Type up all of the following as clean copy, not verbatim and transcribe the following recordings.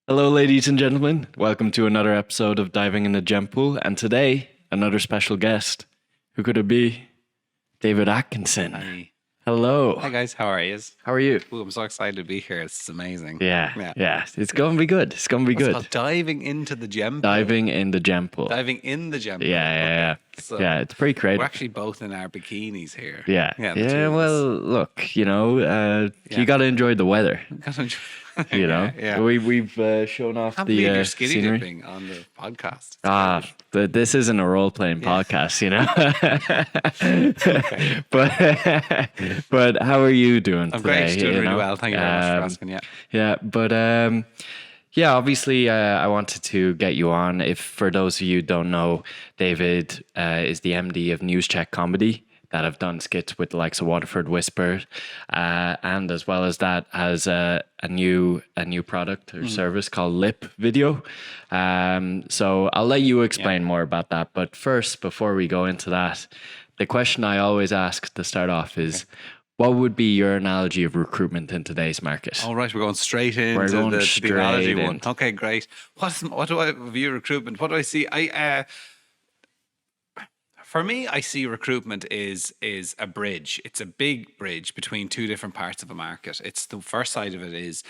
Hello, ladies and gentlemen. Welcome to another episode of Diving in the GemPool. And today, another special guest. Who could it be? David Atkinson. Hi. Hello. Hi guys, how are you? How are you? Ooh, I'm so excited to be here. This is amazing. Yeah. It's going to be good. It's going to be What's it good. called? Diving into the gem pool. Diving in the GemPool. Diving in the gem pool. Yeah. Okay. So Yeah, it's pretty creative. we're actually both in our bikinis here. Yeah. the two of us. Well, look, you got to enjoy the weather. You know, Yeah. we've shown off Can't the believe you're skinny scenery. dipping on the podcast. This isn't a role playing podcast, you know. But how are you doing I'm today? great. Doing you really know? well. Thank you very much for asking. Yeah. Obviously, I wanted to get you on. If for those of you who don't know, David is the MD of News Check Comedy that have done skits with the likes of Waterford Whisper, and as well as that has a new product or service called Lip Video. So I'll let you explain more about that. But first, before we go into that, the question I always ask to start off is, what would be your analogy of recruitment in today's market? All right, we're going straight into the analogy one. Okay, great. What do I view recruitment? What do I see? For me, I see recruitment is a bridge. It's a big bridge between two different parts of a market. It's the first side of it is,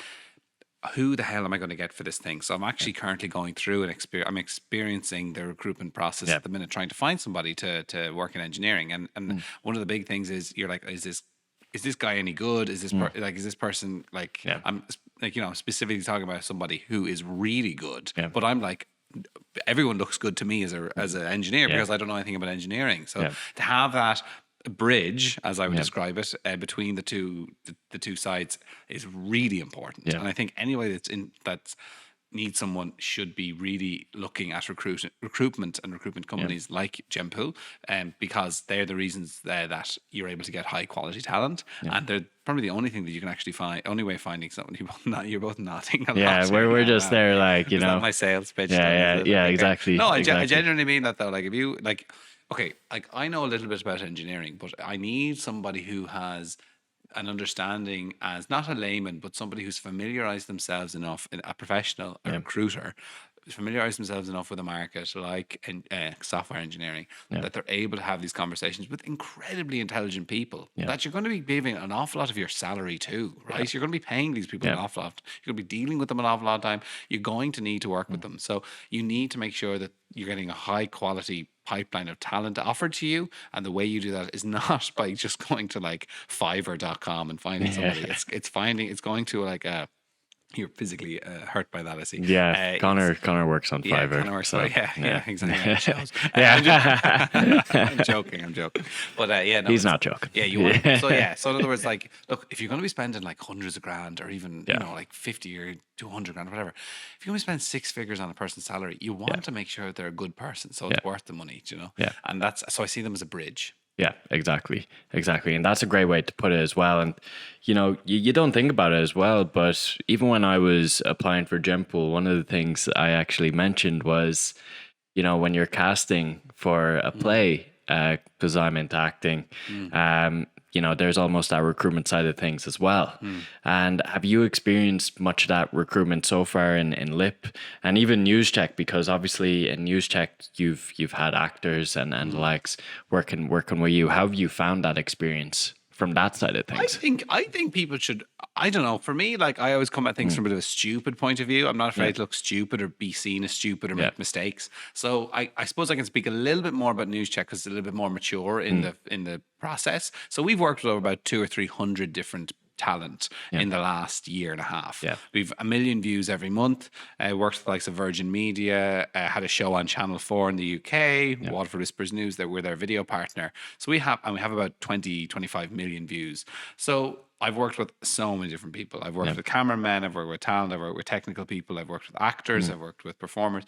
who the hell am I going to get for this thing? So I'm actually currently going through I'm experiencing the recruitment process at the minute, trying to find somebody to work in engineering. And one of the big things is, you're like, is this guy any good? Is this is this person like, I'm like, specifically talking about somebody who is really good, but I'm like, everyone looks good to me as an engineer because I don't know anything about engineering. So to have that bridge, as I would describe it, between the two sides is really important. And I think anybody that's needs someone should be really looking at recruitment and recruitment companies like GemPool, because they're the reasons that you're able to get high quality talent, and they're probably the only thing that you can actually find. Only way of finding something. You're both nodding. We're just there, like, you Is know. that my sales pitch? Exactly. No, exactly. I genuinely mean that though. Like, if you like, okay, like, I know a little bit about engineering, but I need somebody who has an understanding, as not a layman, but somebody who's familiarized themselves enough, a professional, a recruiter, familiarize themselves enough with the market, like in software engineering, that they're able to have these conversations with incredibly intelligent people that you're going to be giving an awful lot of your salary to, right? You're going to be paying these people an awful lot. You're going to be dealing with them an awful lot of time. You're going to need to work with them. So you need to make sure that you're getting a high quality pipeline of talent offered to you, and the way you do that is not by just going to like Fiverr.com and finding somebody. It's going to like you're physically hurt by that, I see. Yeah, Connor works on Fiverr. Connor works so, exactly. It shows. I'm joking. But no, he's not joking. Yeah, you want. So in other words, like, look, if you're going to be spending like hundreds of grand, or even like 50 or 200 grand or whatever, if you're going to spend six figures on a person's salary, you want to make sure they're a good person, so it's worth the money, Yeah. And that's, so I see them as a bridge. Yeah, exactly. And that's a great way to put it as well. And, you don't think about it as well, but even when I was applying for GemPool, one of the things I actually mentioned was, when you're casting for a play, because I'm into acting, there's almost that recruitment side of things as well. And have you experienced much of that recruitment so far in Lip and even News Check? Because obviously in News Check, you've had actors and the likes working with you. How have you found that experience from that side of things? I think people should, I don't know, for me, like, I always come at things from a bit of a stupid point of view. I'm not afraid to look stupid or be seen as stupid or make mistakes. So I suppose I can speak a little bit more about News Check because it's a little bit more mature in the process. So we've worked with over about 200 or 300 different talent in the last year and a half. We've 1 million views every month. Worked with the likes of Virgin Media, had a show on Channel 4 in the UK, Waterford Whispers News, that we're their video partner. So we have about 25 million views. So I've worked with so many different people. I've worked with cameramen, I've worked with talent, I've worked with technical people, I've worked with actors, I've worked with performers.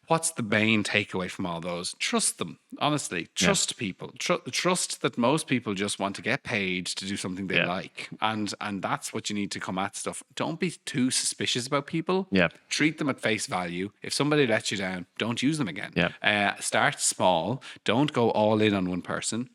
What's the main takeaway from all those? Trust them, honestly. Trust people. Trust that most people just want to get paid to do something they like, and that's what you need to come at stuff. Don't be too suspicious about people. Treat them at face value. If somebody lets you down, don't use them again. Start small. Don't go all in on one person.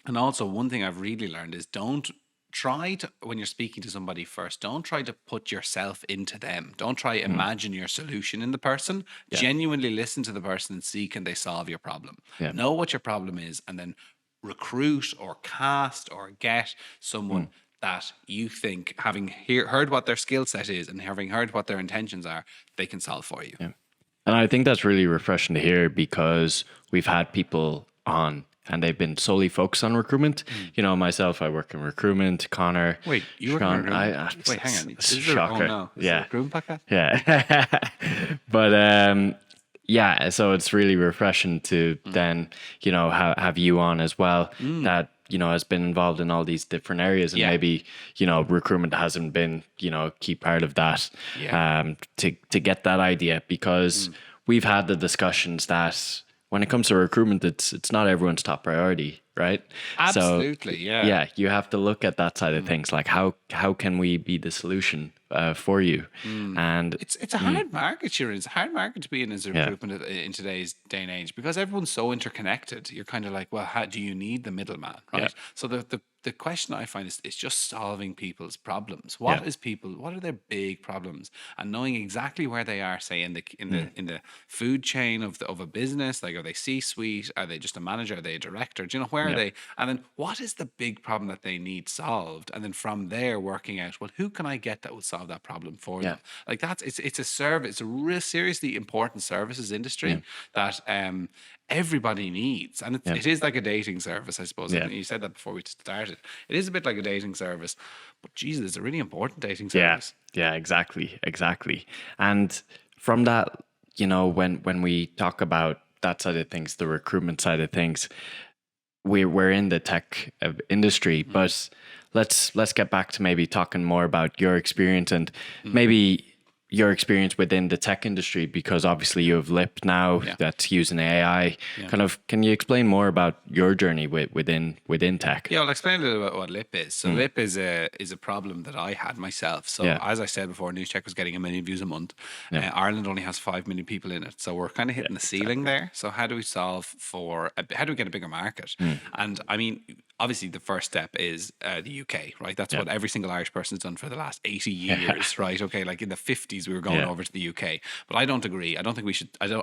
And also, one thing I've really learned is don't try to, when you're speaking to somebody first, don't try to put yourself into them. Don't try imagine your solution in the person. Yeah. Genuinely listen to the person and see, can they solve your problem? Yeah. Know what your problem is, and then recruit or cast or get someone that you think, having heard what their skill set is and having heard what their intentions are, they can solve for you. Yeah. And I think that's really refreshing to hear, because we've had people on and they've been solely focused on recruitment. You know, myself, I work in recruitment. Connor, Wait, you work in Sean, recruitment? Wait, hang on. It's Is there, shocker. oh no, is Yeah. there a recruitment podcast? Yeah. But yeah, so it's really refreshing to then, you know, have you on as well, that, you know, has been involved in all these different areas, and Yeah. maybe, you know, recruitment hasn't been, you know, a key part of that, Yeah. to get that idea, because we've had the discussions that when it comes to recruitment, it's not everyone's top priority, right? Absolutely, So, yeah. yeah, you have to look at that side of things, like how can we be the solution for you? And It's a hard market you're in. It's a hard market to be in as a recruitment in today's day and age, because everyone's so interconnected. You're kind of like, well, how do you need the middleman, right? Yeah. So the question I find is just solving people's problems. What are their big problems, and knowing exactly where they are, say in the food chain of a business. Like, are they C-suite? Are they just a manager? Are they a director? Do you know, where are they? And then what is the big problem that they need solved? And then from there, working out, well, who can I get that will solve that problem for them? Like, it's a service. It's a real seriously important services industry that everybody needs, and it is like a dating service, I suppose. Yeah. And you said that before we started. It is a bit like a dating service, but Jesus, it's a really important dating yeah, service. yeah, exactly. And from that, you know, when we talk about that side of things, the recruitment side of things, we're in the tech industry, but let's get back to maybe talking more about your experience, and maybe your experience within the tech industry, because obviously you have Lip now that's using AI. Kind of, can you explain more about your journey within tech? Yeah, I'll explain a little about what Lip is. So Lip is a problem that I had myself. So as I said before, NewsCheck was getting 1 million views a month. Ireland only has 5 million people in it, so we're kind of hitting the ceiling there. So how do we solve for? How do we get a bigger market? And I mean, obviously the first step is the UK, right? That's what every single Irish person's done for the last 80 years, right? Okay, like in the 50s we were going over to the UK, but I don't agree. I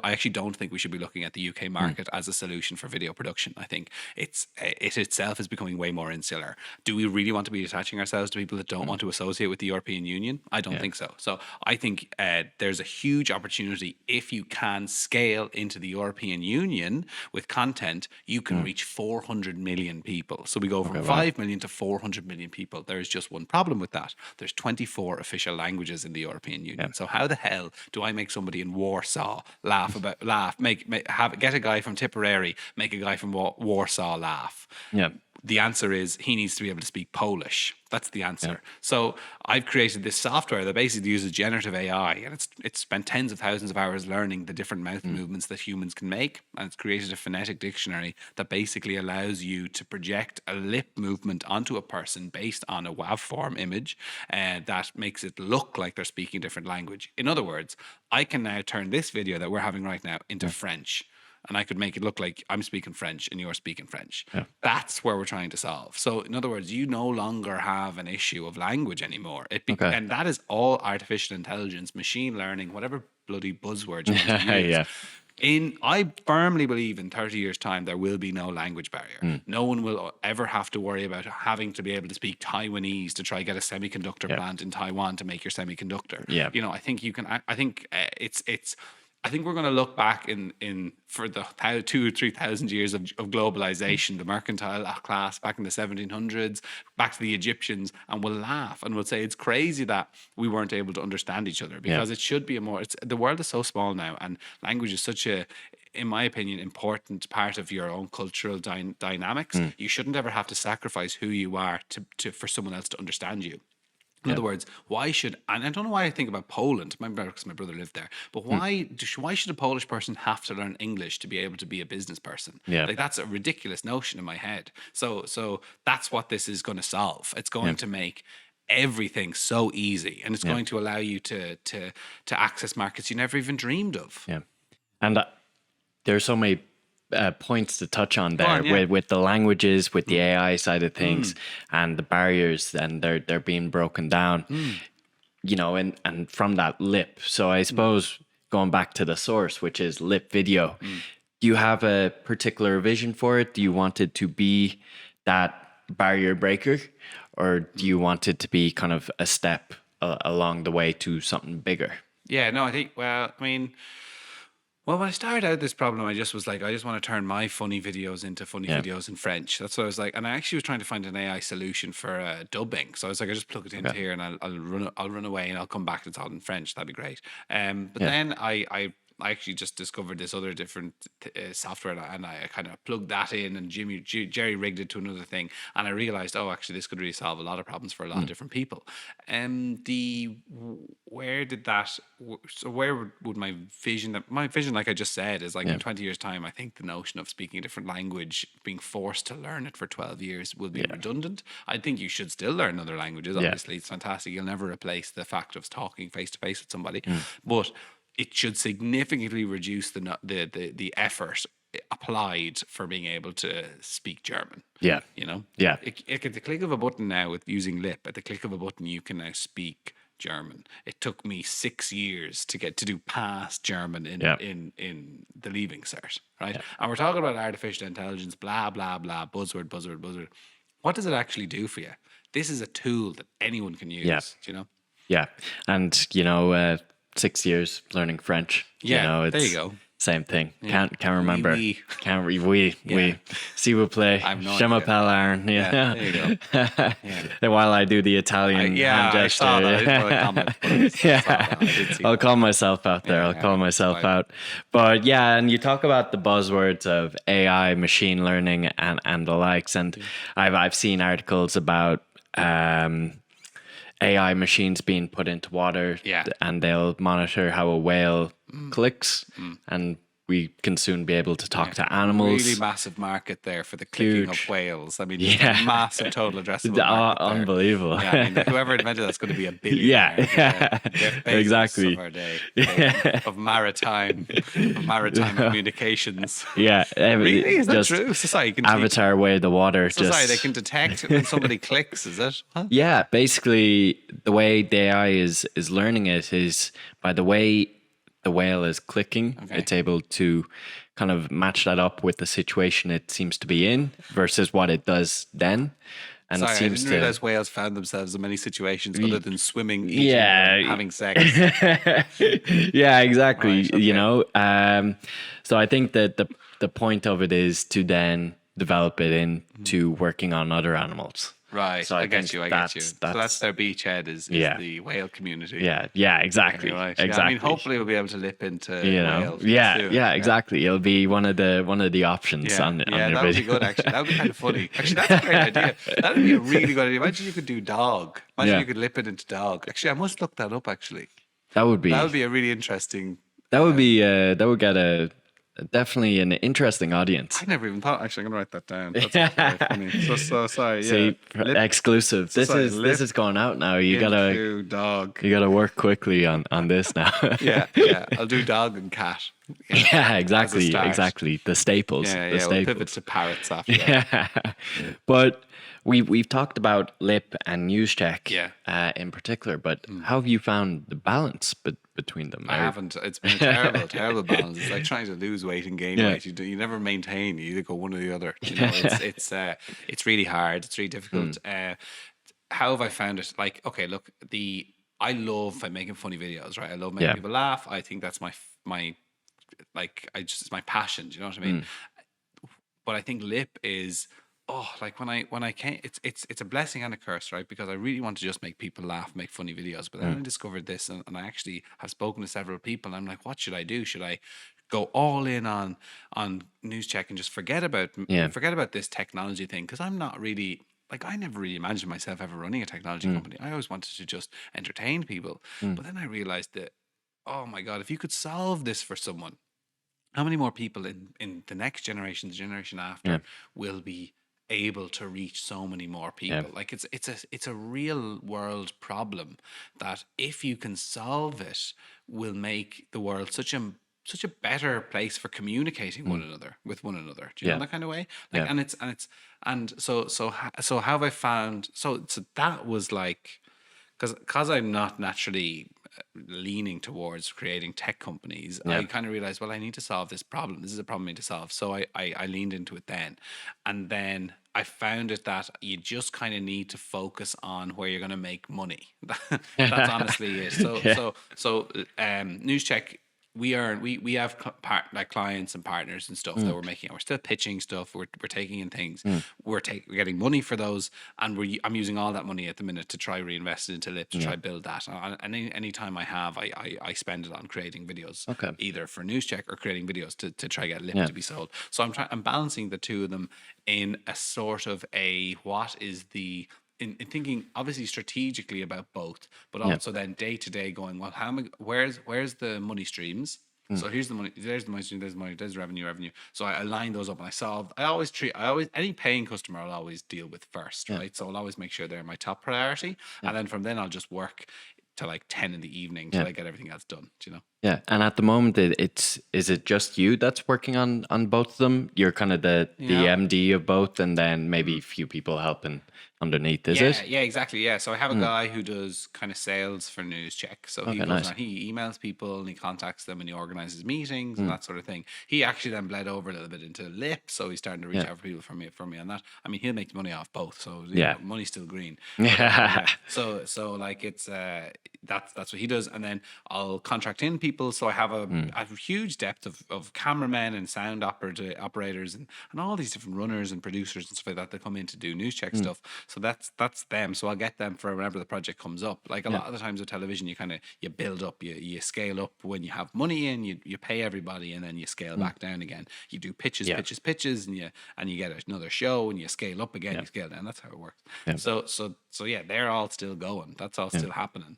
actually don't think we should be looking at the UK market as a solution for video production. I think it itself is becoming way more insular. Do we really want to be attaching ourselves to people that don't want to associate with the European Union? I don't think so. So I think there's a huge opportunity. If you can scale into the European Union with content, you can reach 400 million people. So we go from 5 million to 400 million people. There is just one problem with that. There's 24 official languages in the European Union. So how the hell do I make somebody in Warsaw get a guy from Tipperary, make a guy from Warsaw laugh? Yeah. The answer is he needs to be able to speak Polish. That's the answer. So I've created this software that basically uses generative AI, and it's spent tens of thousands of hours learning the different mouth movements that humans can make, and it's created a phonetic dictionary that basically allows you to project a lip movement onto a person based on a WAV form image that makes it look like they're speaking a different language. In other words, I can now turn this video that we're having right now into French, and I could make it look like I'm speaking French and you're speaking French. That's where we're trying to solve. So in other words, you no longer have an issue of language anymore. And that is all artificial intelligence, machine learning, whatever bloody buzzword you want to use. I firmly believe in 30 years' time, there will be no language barrier. No one will ever have to worry about having to be able to speak Taiwanese to try get a semiconductor plant in Taiwan to make your semiconductor. You know, I think you can, I think I think we're going to look back for the 2,000 or 3,000 years of globalization, the mercantile class back in the 1700s, back to the Egyptians, and we'll laugh and we'll say it's crazy that we weren't able to understand each other, because it should be the world is so small now, and language is such a, in my opinion, important part of your own cultural dynamics. You shouldn't ever have to sacrifice who you are for someone else to understand you. In other words, why should, and I don't know why I think about Poland, because my brother lived there, but why should a Polish person have to learn English to be able to be a business person? Like, that's a ridiculous notion in my head. So that's what this is going to solve. It's going to make everything so easy, and it's going to allow you to access markets you never even dreamed of. And there's so many points to touch on Go there on, yeah. with the languages, with the AI side of things, and the barriers, and they're being broken down. You know, and from that lip. So I suppose going back to the source, which is lip video, do you have a particular vision for it? Do you want it to be that barrier breaker, or do you want it to be kind of a step along the way to something bigger? Yeah, no, I think, well, I mean, well, when I started out this problem, I just was like, I just want to turn my funny videos into funny Yeah. videos in French. That's what I was like, and I actually was trying to find an AI solution for dubbing. So I was like, I just plug it into here, and I'll run away, and I'll come back. It's all in French. That'd be great. But Yeah. then I actually just discovered this other different software, and I kind of plugged that in, and Jerry rigged it to another thing, and I realized, oh, actually, this could really solve a lot of problems for a lot of different people. The where did that? So where would my vision? My vision, like I just said, is like in 20 years' time, I think the notion of speaking a different language, being forced to learn it for 12 years, will be redundant. I think you should still learn other languages. Obviously, it's fantastic. You'll never replace the fact of talking face to face with somebody, but it should significantly reduce the effort applied for being able to speak German. Yeah. You know? Yeah. At the click of a button now, with using lip, at the click of a button, you can now speak German. It took me 6 years to get to do past German in the leaving cert, right? And we're talking about artificial intelligence, blah, blah, blah, buzzword. What does it actually do for you? This is a tool that anyone can use, Yeah. you know? Yeah. And, 6 years learning French. Yeah, It's there you go. same thing. Can't remember. Oui. Can't we s'il vous plaît. I have no Je idea. m'appelle Aaron. Yeah, there you go. And while I do the Italian hand gesture. I saw that. I didn't want to comment, but I saw that. I did see I'll that. call myself out there. I'll call myself fine. out. But yeah, and you talk about the buzzwords of AI, machine learning, and the likes. And I've seen articles about AI machines being put into water, and they'll monitor how a whale clicks, and we can soon be able to talk to animals. Really massive market there for the clicking of Huge. whales. I mean, Yeah. massive total addressable market there. Unbelievable. Yeah, I mean, whoever invented that's going to be a billion. Yeah. Exactly. Of our day, of maritime communications. Yeah, Really, is that just true? Society can teach. Avatar way the water. Society, they can detect when somebody clicks. Is it? Huh? Yeah, basically the way the AI is learning it is by the way the whale is clicking. Okay. It's able to kind of match that up with the situation it seems to be in versus what it does then. And Sorry, it I seems didn't to realize whales found themselves in many situations other than swimming, eating, Yeah. and having sex. Yeah, exactly. Right, okay. So I think that the point of it is to then develop it into working on other animals. Right, So I I get think you. So that's that's- their beachhead is the whale community. Yeah, exactly. Okay, right. Exactly. Yeah, I mean, hopefully we'll be able to lip into whales. soon. Exactly. It'll be one of the options on your that would be video. good. Actually, that would be kind of funny. Actually, that's a great idea. That would be a really good idea. Imagine you could do dog. Imagine Yeah. you could lip it into dog. Actually, I must look that up. Actually, That would be a really interesting. that would get definitely an interesting audience. I never even thought. Actually, I'm gonna write that down. That's very funny. So sorry. See, Lip exclusive. This is going out now. You gotta into dog. work quickly on this now. Yeah. I'll do dog and cat. Yeah, exactly, start. exactly. The staples. Yeah, the We'll staples. pivot to parrots after that. Yeah. But we've talked about lip and news check in particular, but how have you found the balance between them? I haven't. It's been a terrible balance. It's like trying to lose weight and gain weight. You never maintain. You either go one or the other. You know, it's really hard. It's really difficult. How have I found it? Like, okay, look, I love making funny videos, right? I love making people laugh. I think that's it's my passion. Do you know what I mean? But I think lip is when I came, it's a blessing and a curse, right? Because I really want to just make people laugh, make funny videos. But then I discovered this, and I actually have spoken to several people. And I'm like, what should I do? Should I go all in on news check and just forget about this technology thing? Because I'm not really. Like, I never really imagined myself ever running a technology company. I always wanted to just entertain people. But then I realized that, oh my God, if you could solve this for someone, how many more people in the next generation, the generation after, will be able to reach so many more people? Like, it's a real world problem that if you can solve it, will make the world such a such a better place for communicating one another with one another. Do you know Yeah. that kind of way? Like, Yeah. so how have I found? So that was like, because I'm not naturally leaning towards creating tech companies, I Yeah. kind of realized, well, I need to solve this problem. This is a problem I need to solve. So I leaned into it then. And then I found it that you just kind of need to focus on where you're going to make money. That's honestly it. Yeah. News Check, we have like clients and partners and stuff that we're making. We're still pitching stuff. We're taking in things. We're getting money for those, and I'm using all that money at the minute to try reinvest it into Lip to try build that. And any time I have, I spend it on creating videos, Okay. either for News Check or creating videos to try get Lip Yeah. to be sold. So I'm balancing the two of them in a sort of what is the in thinking obviously strategically about both, but also then day to day going, well, where's the money streams? So here's the money, there's the money stream, there's the money, there's revenue. So I align those up and I always any paying customer I'll always deal with first, right? So I'll always make sure they're my top priority. And then from then I'll just work till like 10 in the evening till I get everything else done, do you know? Yeah, and at the moment, is it just you that's working on both of them? You're kind of the Yeah. MD of both, and then maybe a few people helping underneath. Is Yeah, it? yeah, exactly. Yeah. So I have a guy who does kind of sales for News Check. So he Okay, goes nice. around, he emails people and he contacts them and he organizes meetings and that sort of thing. He actually then bled over a little bit into Lip, so he's starting to reach out for people for me on that. I mean, he'll make money off both, so you know, money's still green. Yeah. So like it's that's what he does, and then I'll contract in people. So I have a huge depth of cameramen and sound operators and all these different runners and producers and stuff like that that come in to do News Check stuff. So that's them. So I'll get them for whenever the project comes up. Like a lot of the times with television, you build up, you scale up when you have money in, you pay everybody, and then you scale back down again. You do pitches, and you get another show, and you scale up again, you scale down. That's how it works. So yeah, they're all still going. That's all still happening.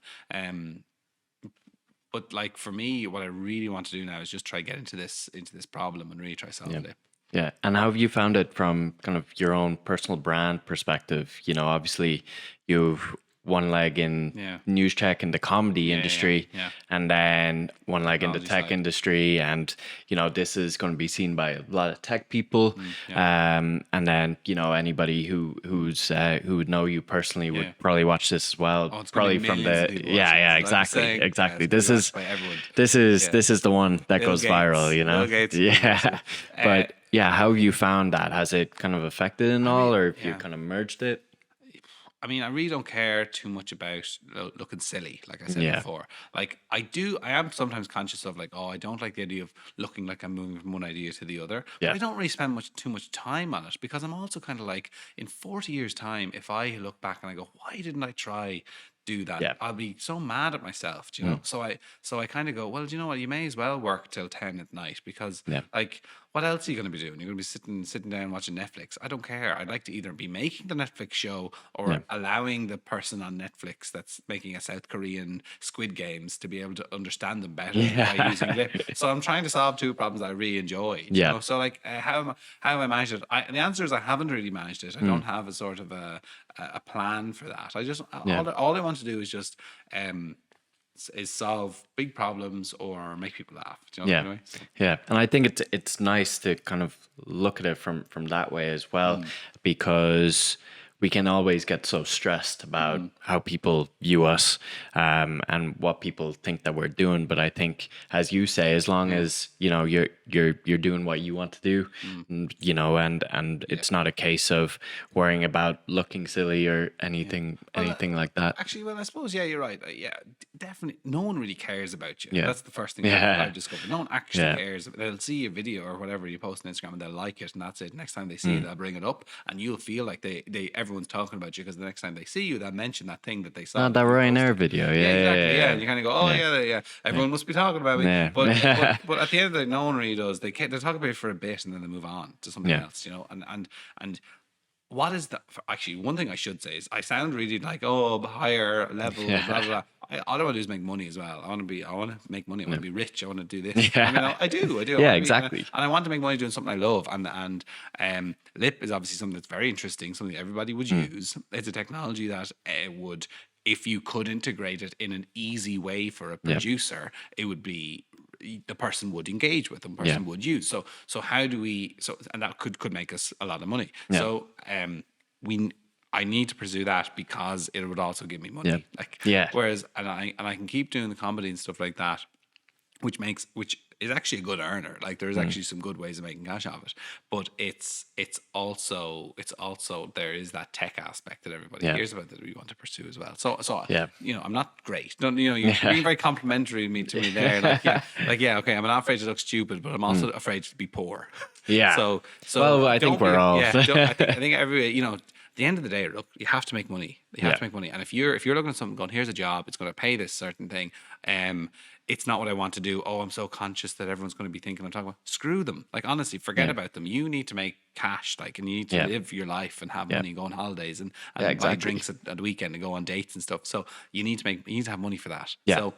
But like for me, what I really want to do now is just try get into this problem and really try solve it. Yeah. And how have you found it from kind of your own personal brand perspective? You know, obviously you've one leg in news tech and the comedy industry, and then one leg in the tech industry. And, you know, this is going to be seen by a lot of tech people. And then, you know, anybody who would know you personally would probably watch this as well. Oh, it's probably gonna be from millions of the, people yeah, watching this. Like I'm exactly. saying, This it's is, gonna be watched by everyone. this is the one that Bill goes Gates, viral, you know? Bill Gates. Yeah. But yeah, how have you found that? Has it kind of affected it all, or have you kind of merged it? I mean, I really don't care too much about looking silly, like I said before. Like I am sometimes conscious of like, oh, I don't like the idea of looking like I'm moving from one idea to the other. But I don't really spend too much time on it, because I'm also kind of like, in 40 years' time, if I look back and I go, why didn't I try do that? I'll be so mad at myself, do you know? So I kind of go, well, do you know what? You may as well work till 10 at night, because like, what else are you going to be doing? You're going to be sitting down watching Netflix. I don't care. I'd like to either be making the Netflix show or allowing the person on Netflix that's making a South Korean Squid Games to be able to understand them better by using Lip. So I'm trying to solve two problems I really enjoy. You know? So like, how have I managed it? The answer is I haven't really managed it. I don't have a sort of a plan for that. I just all I want to do is just is solve big problems or make people laugh. Do you know what I mean? Yeah, and I think it's nice to kind of look at it from that way as well, because we can always get so stressed about how people view us, and what people think that we're doing. But I think, as you say, as long as you know you're doing what you want to do, you know, and it's not a case of worrying about looking silly or anything like that. Actually, well, I suppose you're right. Definitely, no one really cares about you. Yeah. That's the first thing I've discovered. No one actually cares. They'll see a video or whatever you post on Instagram and they'll like it, and that's it. Next time they see it, they'll bring it up, and you'll feel like everyone's talking about you, because the next time they see you, they'll mention that thing that they saw. That Ryanair video, exactly. And you kind of go, oh yeah. Everyone must be talking about me. But at the end of the day, no one really does. They talk about it for a bit and then they move on to something else, you know. And what is that? Actually, one thing I should say is I sound really like, oh, higher level, blah blah blah. All I want to do is make money as well. I want to make money. I want to be rich. I want to do this. Yeah. I mean, I do. Yeah, exactly. And I want to make money doing something I love. And Lip is obviously something that's very interesting, something everybody would use. It's a technology that would, if you could integrate it in an easy way for a producer, it would be the person would engage with, the person would use. So how do we? So and that could make us a lot of money. Yeah. So we. I need to pursue that because it would also give me money. Yeah. Like, Yeah. whereas, and I can keep doing the comedy and stuff like that, which is actually a good earner. Like, there's actually some good ways of making cash off it. But it's also there is that tech aspect that everybody hears about that we want to pursue as well. So I'm not great. Don't you're being very complimentary to me there. Like okay, I'm not afraid to look stupid, but I'm also afraid to be poor. Yeah. So well, I think we're all. I think every at the end of the day, look, you have to make money. You have to make money. And if you're looking at something going, here's a job, it's going to pay this certain thing. It's not what I want to do. Oh, I'm so conscious that everyone's going to be thinking I'm talking about. Screw them. Like, honestly, forget about them. You need to make cash, like, and you need to live your life and have money, go on holidays and buy drinks at the weekend and go on dates and stuff. So you need to have money for that. Yeah.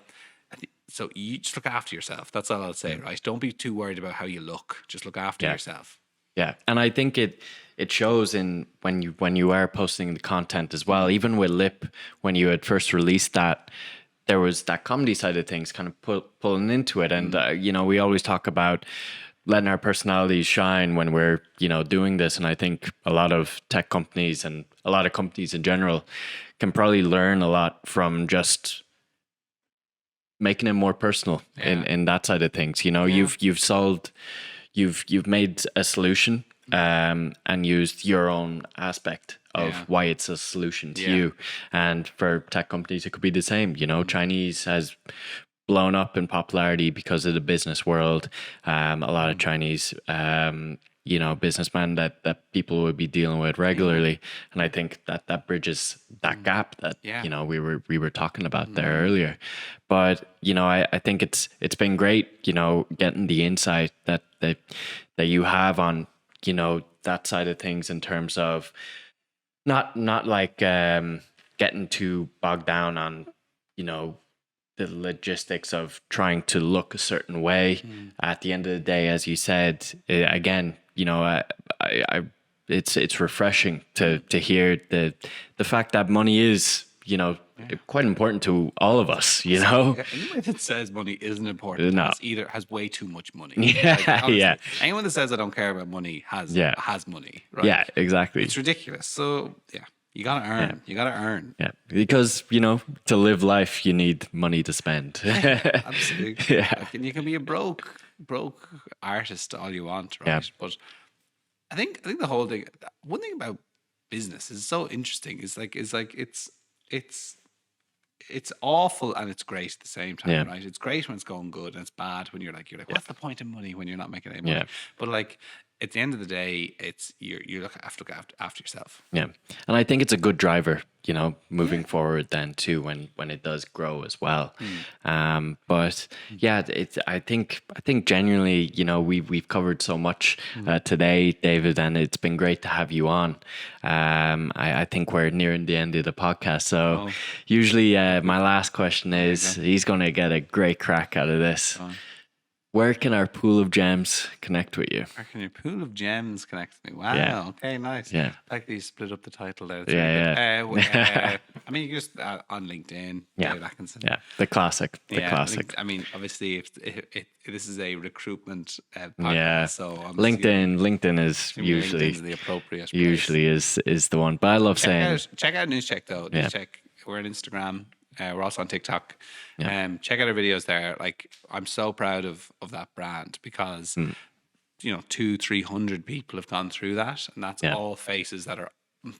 So you just look after yourself. That's all I'll say, right? Don't be too worried about how you look. Just look after yourself. Yeah, and I think it shows in when you are posting the content as well. Even with Lip, when you had first released that, there was that comedy side of things kind of pulling into it. And we always talk about letting our personalities shine when we're doing this. And I think a lot of tech companies and a lot of companies in general can probably learn a lot from just making it more personal in that side of things. You've solved. You've made a solution and used your own aspect of why it's a solution to you. And for tech companies, it could be the same. Chinese has blown up in popularity because of the business world. A lot of Chinese, businessmen that people would be dealing with regularly. And I think that bridges that gap that, we were talking about there earlier. But, I think it's been great, getting the insight that you have on, that side of things in terms of not like getting too bogged down on, the logistics of trying to look a certain way. At the end of the day, as you said, again, it's refreshing to hear the fact that money is, quite important to all of us, Anyone that says money isn't important has way too much money. Anyone that says I don't care about money has money, right? Yeah, exactly. It's ridiculous. So you gotta earn. You gotta earn. Yeah, because to live life, you need money to spend. Absolutely. Like, and you can be a broke artist all you want, right? Yeah. But I think the whole thing. One thing about business is so interesting. It's awful and it's great at the same time, right? It's great when it's going good, and it's bad when you're like, what's the point of money when you're not making any money? Yeah. But like, at the end of the day, it's you have to look after yourself. Yeah, and I think it's a good driver, moving forward then too when it does grow as well. But I think genuinely, we've covered so much today, David, and it's been great to have you on. I think we're nearing the end of the podcast, so usually my last question is, he's going to get a great crack out of this. Where can our pool of gems connect with you? Where can your pool of gems connect with me? Wow. Yeah. Okay, nice. Yeah. I like that you split up the title there. I mean, you just on LinkedIn, David Atkinson. Yeah, the classic. Classic. I mean, obviously, if this is a recruitment podcast, so LinkedIn is usually the appropriate place. Usually is the one. But I love saying check out NewsCheck though. NewsCheck. We're on Instagram. We're also on TikTok. Check out our videos there. Like, I'm so proud of that brand because 200-300 people have gone through that, and that's all faces that are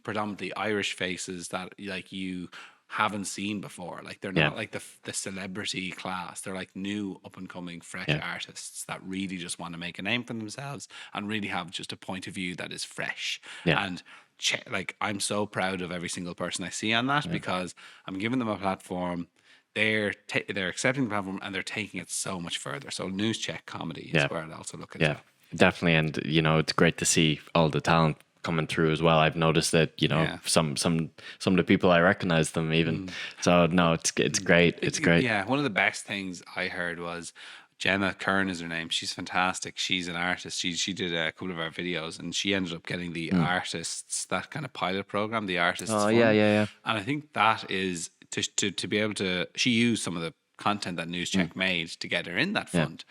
predominantly Irish faces that like you haven't seen before. Like, they're not like the celebrity class. They're like new up and coming fresh artists that really just want to make a name for themselves and really have just a point of view that is fresh. And like, I'm so proud of every single person I see on that because I'm giving them a platform. They're accepting the platform and they're taking it so much further. So NewsCheck comedy is where I'd also look at. Yeah, definitely. And it's great to see all the talent coming through as well. I've noticed that some of the people, I recognize them even. So no, it's great. It's great. Yeah, one of the best things I heard was Gemma Kern is her name. She's fantastic. She's an artist. She did a couple of our videos, and she ended up getting the artists, that kind of pilot program, the artists. Oh, yeah. And I think that is to be able to. She used some of the content that Newscheck made to get her in that fund.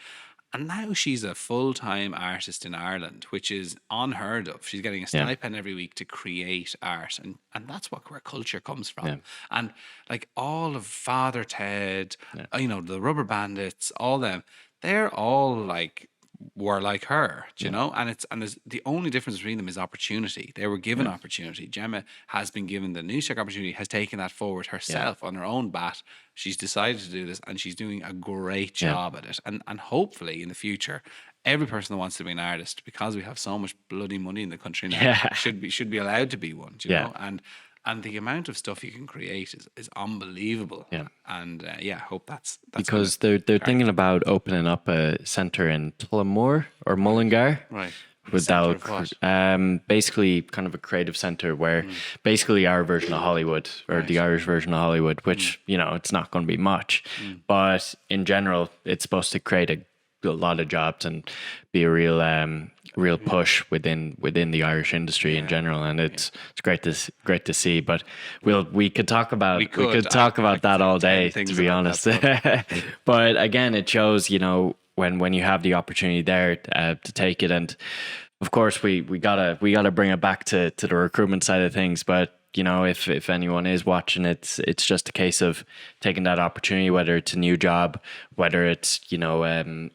And now she's a full-time artist in Ireland, which is unheard of. She's getting a stipend every week to create art. And that's where culture comes from. Yeah. And like all of Father Ted, you know, the Rubber Bandits, all them, they're all like were like her, do you know? And there's the only difference between them is opportunity. They were given opportunity. Gemma has been given the Newscheck opportunity, has taken that forward herself on her own bat. She's decided to do this, and she's doing a great job at it. And hopefully in the future, every person that wants to be an artist, because we have so much bloody money in the country now, should be allowed to be one, do you know? And the amount of stuff you can create is unbelievable. Yeah. And hope that's because they're thinking about opening up a centre in Tullamore or Mullingar. Right. Without basically kind of a creative centre where basically our version of Hollywood or the Irish version of Hollywood, which, you know, it's not going to be much. But in general, it's supposed to create a lot of jobs and be a real push within the Irish industry in general, and it's great to see. But we could talk about that all day, to be honest. But again, it shows, you know, when you have the opportunity there to take it, and of course we gotta bring it back to the recruitment side of things. But you know, if anyone is watching, it's just a case of taking that opportunity, whether it's a new job, whether it's, you know,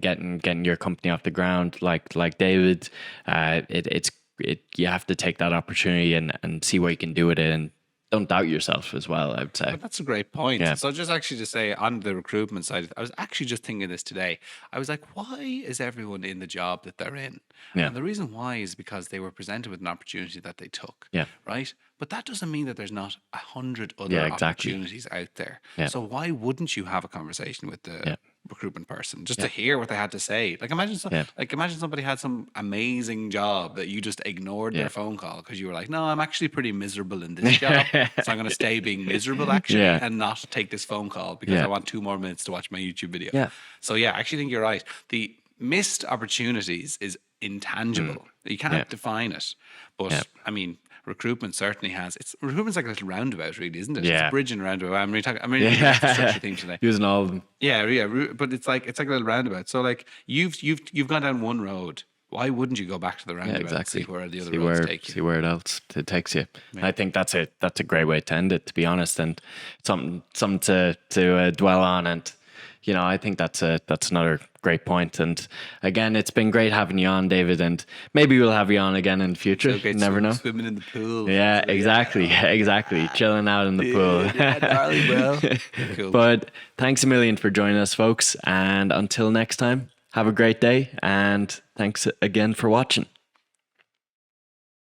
getting your company off the ground, like David. You have to take that opportunity and see what you can do with it, and don't doubt yourself as well, I would say. But that's a great point. Yeah. So just actually to say, on the recruitment side, I was actually just thinking this today. I was like, why is everyone in the job that they're in? Yeah. And the reason why is because they were presented with an opportunity that they took. Yeah. Right? But that doesn't mean that there's not 100 other opportunities out there. Yeah. So why wouldn't you have a conversation with the recruitment person just to hear what they had to say? Like imagine somebody had some amazing job that you just ignored their phone call because you were like, no, I'm actually pretty miserable in this job, so I'm going to stay being miserable actually and not take this phone call because I want 2 more minutes to watch my YouTube video. Yeah. So I actually think you're right. The missed opportunities is intangible. You can't define it, but I mean, recruitment certainly has. Recruitment's like a little roundabout, really, isn't it? Yeah. It's a bridge and roundabout. I'm really infrastructure thing today. Using all of them. Yeah. But it's like a little roundabout. So like you've gone down one road. Why wouldn't you go back to the roundabout and see where the other roads take you? See where else it takes you. Yeah. I think that's a great way to end it, to be honest, and something to dwell on. And you know, I think that's another great point. And again, it's been great having you on, David, and maybe we'll have you on again in the future. You never know. Swimming in the pool. Yeah, exactly. Chilling out in the pool. Yeah, gnarly, bro. Cool. But thanks a million for joining us, folks. And until next time, have a great day. And thanks again for watching.